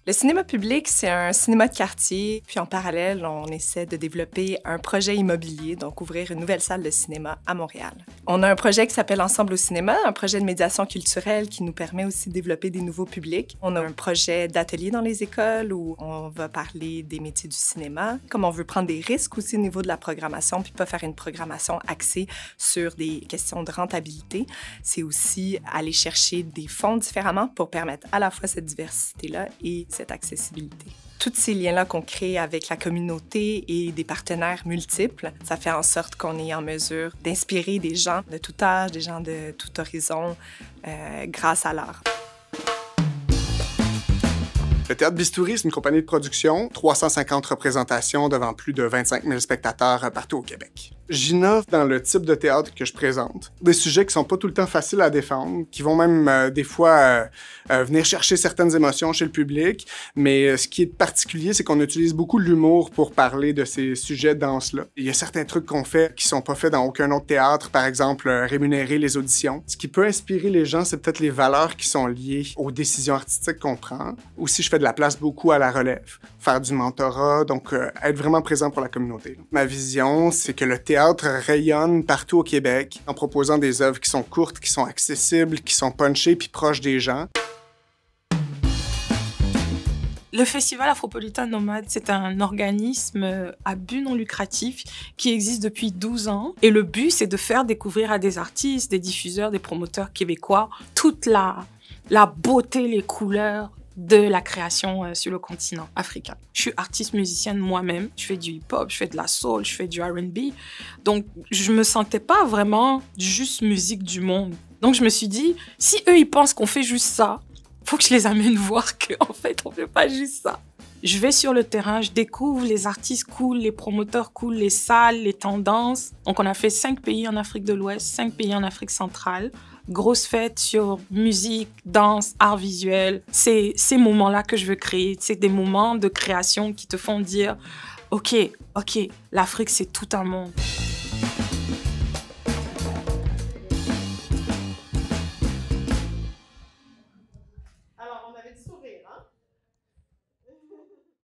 Le cinéma public, c'est un cinéma de quartier. Puis en parallèle, on essaie de développer un projet immobilier, donc ouvrir une nouvelle salle de cinéma à Montréal. On a un projet qui s'appelle Ensemble au cinéma, un projet de médiation culturelle qui nous permet aussi de développer des nouveaux publics. On a un projet d'atelier dans les écoles où on va parler des métiers du cinéma. Comme on veut prendre des risques aussi au niveau de la programmation, puis pas faire une programmation axée sur des questions de rentabilité, c'est aussi aller chercher des fonds différemment pour permettre à la fois cette diversité-là et cette accessibilité. Tous ces liens-là qu'on crée avec la communauté et des partenaires multiples, ça fait en sorte qu'on est en mesure d'inspirer des gens de tout âge, des gens de tout horizon, grâce à l'art. Le Théâtre Bistouri, c'est une compagnie de production, 350 représentations devant plus de 25 000 spectateurs partout au Québec. J'innove dans le type de théâtre que je présente. Des sujets qui sont pas tout le temps faciles à défendre, qui vont même des fois venir chercher certaines émotions chez le public, mais ce qui est particulier, c'est qu'on utilise beaucoup l'humour pour parler de ces sujets denses-là. Il y a certains trucs qu'on fait qui sont pas faits dans aucun autre théâtre, par exemple rémunérer les auditions. Ce qui peut inspirer les gens, c'est peut-être les valeurs qui sont liées aux décisions artistiques qu'on prend. Aussi, je fais de la place beaucoup à la relève, faire du mentorat, donc être vraiment présent pour la communauté. Ma vision, c'est que le théâtre rayonne partout au Québec en proposant des œuvres qui sont courtes, qui sont accessibles, qui sont punchées puis proches des gens. Le Festival Afropolitain Nomade, c'est un organisme à but non lucratif qui existe depuis 12 ans. Et le but, c'est de faire découvrir à des artistes, des diffuseurs, des promoteurs québécois toute la beauté, les couleurs de la création sur le continent africain. Je suis artiste musicienne moi-même. Je fais du hip-hop, je fais de la soul, je fais du R&B. Donc, je me sentais pas vraiment juste musique du monde. Donc, je me suis dit, si eux, ils pensent qu'on fait juste ça, faut que je les amène voir qu'en fait, on fait pas juste ça. Je vais sur le terrain, je découvre les artistes cool, les promoteurs cool, les salles, les tendances. Donc, on a fait 5 pays en Afrique de l'Ouest, 5 pays en Afrique centrale. Grosse fête sur musique, danse, art visuel. C'est ces moments-là que je veux créer. C'est des moments de création qui te font dire « Ok, l'Afrique, c'est tout un monde. »